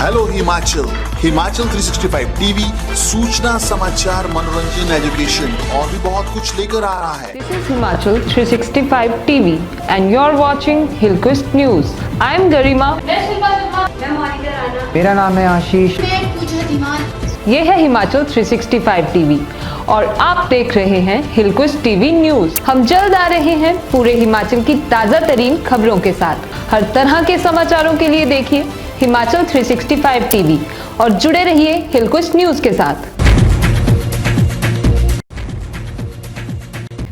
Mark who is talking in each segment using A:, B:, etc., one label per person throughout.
A: Hello Himachal. Himachal 365 TV सूचना, समाचार, मनोरंजन, एजुकेशन और भी बहुत कुछ लेकर आ रहा है।
B: This is Himachal 365 TV and you're watching Hillquist News. I am Garima.
C: मेरा नाम है आशीष।
B: ये है हिमाचल 365 टीवी और आप देख रहे हैं हिलक्विस्ट टीवी न्यूज। हम जल्द आ रहे हैं पूरे हिमाचल की ताजा तरीन खबरों के साथ। हर तरह के समाचारों के लिए देखिए हिमाचल 365 टीवी और जुड़े रहिए हिलक्विस्ट न्यूज के साथ।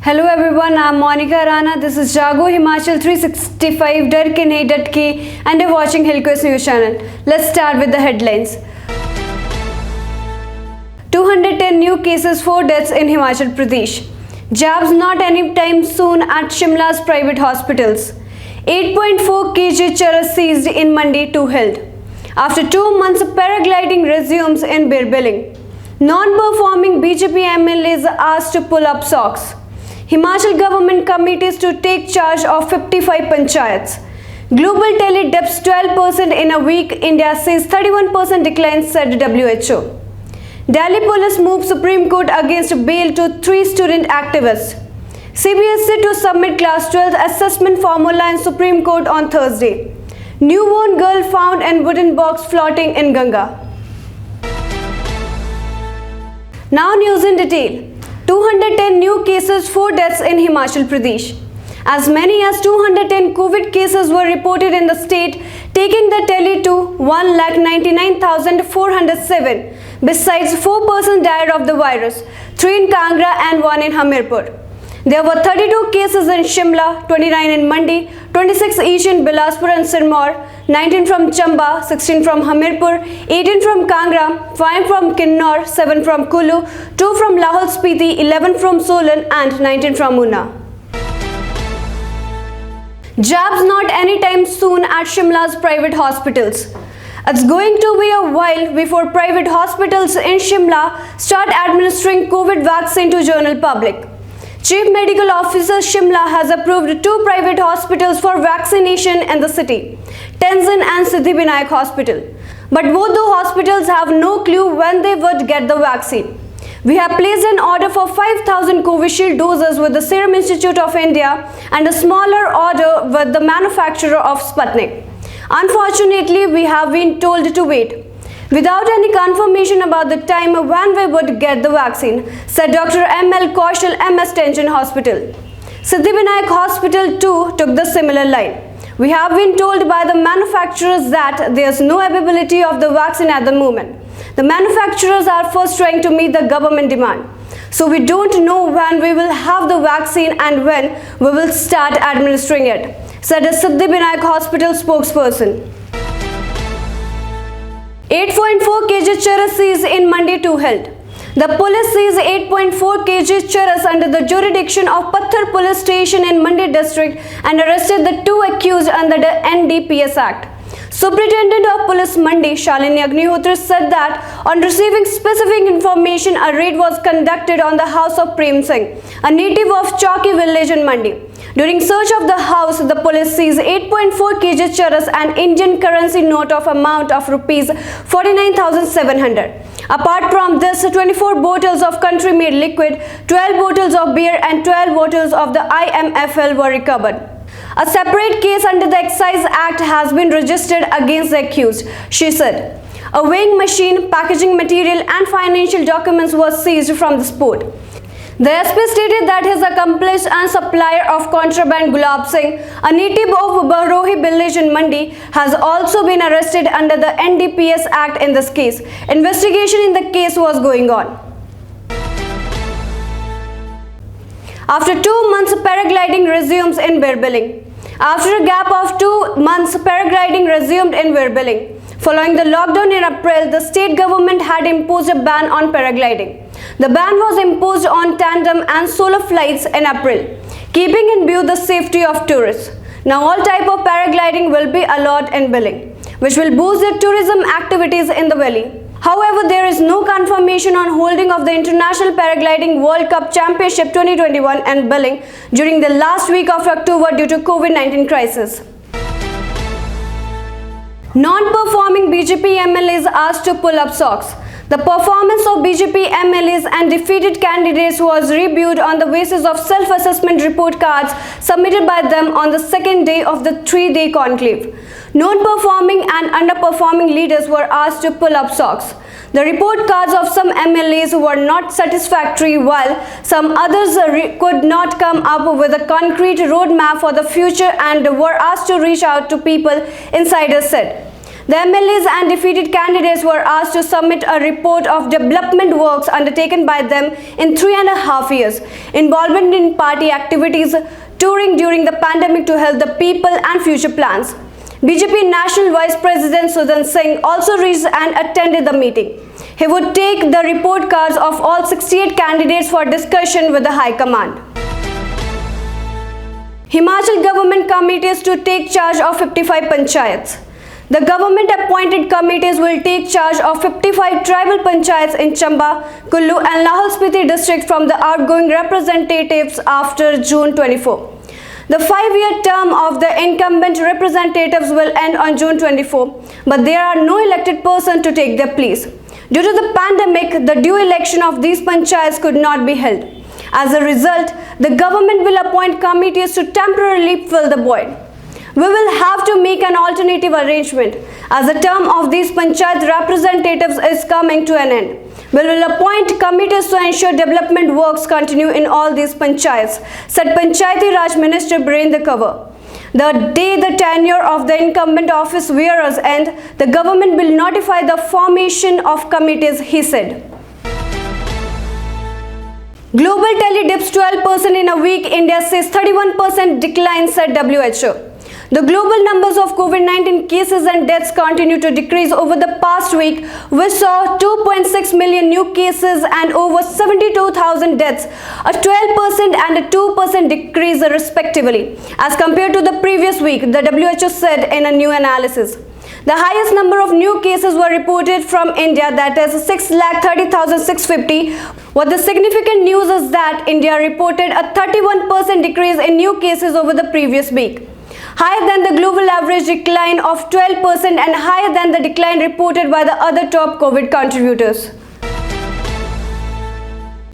D: Hello everyone, I'm Monica Rana. This is Jago Himachal 365 डर के नहीं डट के and you're watching Hillquist News Channel. Let's start with the headlines. 210 new cases, 4 deaths in Himachal Pradesh. Jabs not anytime soon at Shimla's private hospitals. 8.4 kg charas seized in Mandi to held. After 2 months, paragliding resumes in Birbiling. Non-performing BJP MLAs asked to pull up socks. Himachal government committees to take charge of 55 panchayats. Global tele dips 12% in a week. India says 31% decline, said WHO. Delhi police moved Supreme Court against bail to 3 student activists. CBSE to submit class 12 assessment formula in Supreme Court on Thursday. Newborn girl found in wooden box floating in Ganga. Now news in detail. 210 new cases, 4 deaths in Himachal Pradesh. As many as 210 COVID cases were reported in the state, taking the tally to 1,99,407. Besides, 4 persons died of the virus, 3 in Kangra and 1 in Hamirpur. There were 32 cases in Shimla, 29 in Mandi, 26 each in Bilaspur and Sirmaur, 19 from Chamba, 16 from Hamirpur, 18 from Kangra, 5 from Kinnor, 7 from Kulu, 2 from Lahol Spiti, 11 from Solan and 19 from Una. Jabs not anytime soon at Shimla's private hospitals. It's going to be a while before private hospitals in Shimla start administering COVID vaccine to general public. Chief Medical Officer Shimla has approved 2 private hospitals for vaccination in the city, Tenzin and Siddhivinayak Hospital. But both the hospitals have no clue when they would get the vaccine. We have placed an order for 5,000 Covishield doses with the Serum Institute of India and a smaller order with the manufacturer of Sputnik. Unfortunately, we have been told to wait, without any confirmation about the time when we would get the vaccine, said Dr. M.L. Kaushal, MS Tension Hospital. Siddhivinayak Hospital too took the similar line. We have been told by the manufacturers that there is no availability of the vaccine at the moment. The manufacturers are first trying to meet the government demand. So we don't know when we will have the vaccine and when we will start administering it, said a Siddhivinayak Hospital spokesperson. 8.4 kg charas seized in Mandi to held. The police seized 8.4 kg charas under the jurisdiction of Patthar Police Station in Mandi district and arrested the 2 accused under the NDPS Act. Superintendent of Police Mandi, Shalini Agnihotra, said that on receiving specific information, a raid was conducted on the house of Prem Singh, a native of Chowki village in Mandi. During search of the house, the police seized 8.4 kg charas and Indian currency note of amount of rupees 49,700. Apart from this, 24 bottles of country-made liquid, 12 bottles of beer and 12 bottles of the IMFL were recovered. A separate case under the Excise Act has been registered against the accused, she said. A weighing machine, packaging material and financial documents were seized from the spot. The SP stated that his accomplice and supplier of contraband Gulab Singh, a native of Barohi village in Mandi, has also been arrested under the NDPS Act in this case. Investigation in the case was going on. After 2 months, paragliding resumes in Birbiling. After a gap of 2 months, paragliding resumed in Birbiling. Following the lockdown in April, the state government had imposed a ban on paragliding. The ban was imposed on tandem and solo flights in April, keeping in view the safety of tourists. Now all type of paragliding will be allowed in Billing, which will boost the tourism activities in the valley. However, there is no confirmation on holding of the International Paragliding World Cup Championship 2021 in Billing during the last week of October due to COVID-19 crisis. Non-performing BJP MLAs asked to pull up socks. The performance of BJP MLAs and defeated candidates was reviewed on the basis of self-assessment report cards submitted by them on the second day of the 3-day conclave. Non-performing and underperforming leaders were asked to pull up socks. The report cards of some MLAs were not satisfactory, while some others could not come up with a concrete roadmap for the future and were asked to reach out to people, insiders said. The MLAs and defeated candidates were asked to submit a report of development works undertaken by them in 3.5 years, involvement in party activities, touring during the pandemic to help the people and future plans. BJP National Vice President Sudan Singh also reached and attended the meeting. He would take the report cards of all 68 candidates for discussion with the High Command. Himachal government committees to take charge of 55 panchayats. The government-appointed committees will take charge of 55 tribal panchayats in Chamba, Kullu and Lahol Spiti district from the outgoing representatives after June 24. The 5-year term of the incumbent representatives will end on June 24, but there are no elected persons to take their place. Due to the pandemic, the due election of these panchayats could not be held. As a result, the government will appoint committees to temporarily fill the void. We will have to make an alternative arrangement as the term of these panchayat representatives is coming to an end. We will appoint committees to ensure development works continue in all these panchayats, said Panchayati Raj Minister Birendra Kanwar. The day the tenure of the incumbent office bearers end, the government will notify the formation of committees, he said. Global tally dips 12% in a week, India says 31% decline, said WHO. The global numbers of COVID-19 cases and deaths continue to decrease over the past week, which saw 2.6 million new cases and over 72,000 deaths, a 12% and a 2% decrease respectively, as compared to the previous week, the WHO said in a new analysis. The highest number of new cases were reported from India, that is 630,650. What the significant news is that India reported a 31% decrease in new cases over the previous week, higher than the global average decline of 12% and higher than the decline reported by the other top COVID contributors.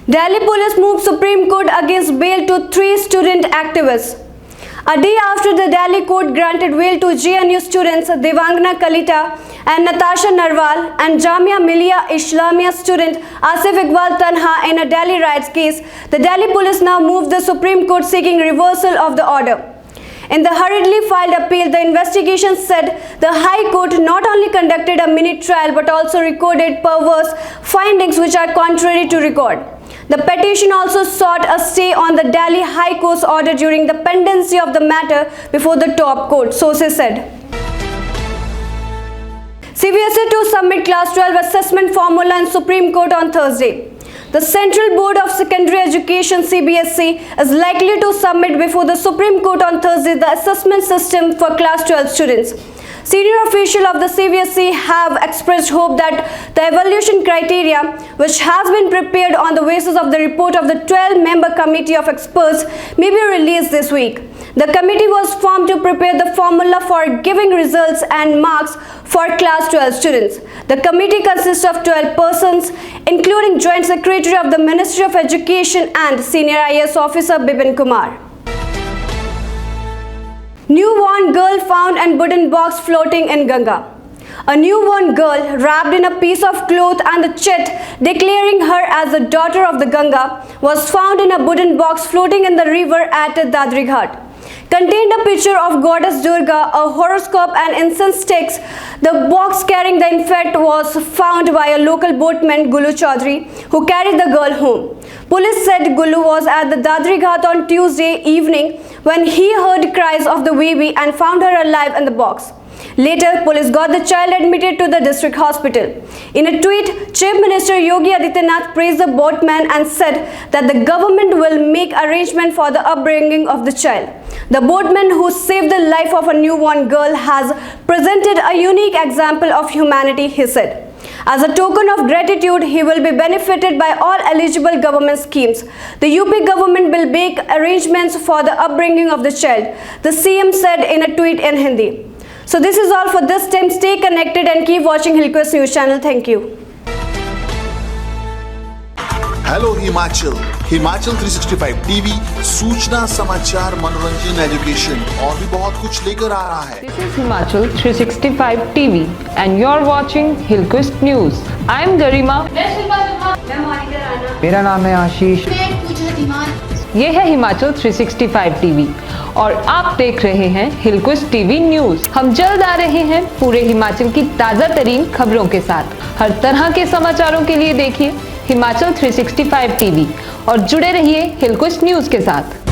D: Delhi police moved Supreme Court against bail to 3 student activists. A day after the Delhi court granted bail to JNU students Devangana Kalita and Natasha Narwal and Jamia Millia Islamia student Asif Iqbal Tanha in a Delhi riots case, the Delhi police now moved the Supreme Court seeking reversal of the order. In the hurriedly filed appeal, the investigation said the High Court not only conducted a mini trial but also recorded perverse findings which are contrary to record. The petition also sought a stay on the Delhi High Court's order during the pendency of the matter before the top court, sources said. CBSE to submit Class 12 assessment formula in Supreme Court on Thursday. The Central Board of Secondary Education (CBSE) is likely to submit before the Supreme Court on Thursday the assessment system for Class 12 students. Senior officials of the CBSE have expressed hope that the evaluation criteria, which has been prepared on the basis of the report of the 12-member committee of experts, may be released this week. The committee was formed to prepare the formula for giving results and marks for Class 12 students. The committee consists of 12 persons, including Joint Secretary of the Ministry of Education and Senior IAS Officer Bipin Kumar. Newborn girl found in wooden box floating in Ganga. A newborn girl wrapped in a piece of cloth and the chit declaring her as the daughter of the Ganga was found in a wooden box floating in the river at Dadri Ghat. Contained a picture of goddess Durga, a horoscope and incense sticks. The box carrying the infant was found by a local boatman, Gulu Chaudhary, who carried the girl home. Police said Gulu was at the Dadri Ghat on Tuesday evening when he heard cries of the baby and found her alive in the box. Later, police got the child admitted to the district hospital. In a tweet, Chief Minister Yogi Adityanath praised the boatman and said that the government will make arrangement for the upbringing of the child. The boatman who saved the life of a newborn girl has presented a unique example of humanity, he said. As a token of gratitude, he will be benefited by all eligible government schemes. The UP government will make arrangements for the upbringing of the child, the CM said in a tweet in Hindi. So this is all for this time. Stay connected and keep watching Hillquest News channel. Thank you.
A: Hello Himachal 365 TV सूचना समाचार मनोरंजन education और भी बहुत कुछ लेकर आ रहा है।
B: This is Himachal 365 TV and you're watching Hillquest News. I am Garima.
C: मेरा नाम है आशीष।
B: ये है हिमाचल 365 टीवी और आप देख रहे हैं हिलक्विस्ट टीवी न्यूज। हम जल्द आ रहे हैं पूरे हिमाचल की ताजा तरीन खबरों के साथ। हर तरह के समाचारों के लिए देखिए हिमाचल 365 टीवी और जुड़े रहिए हिलक्विस्ट न्यूज के साथ।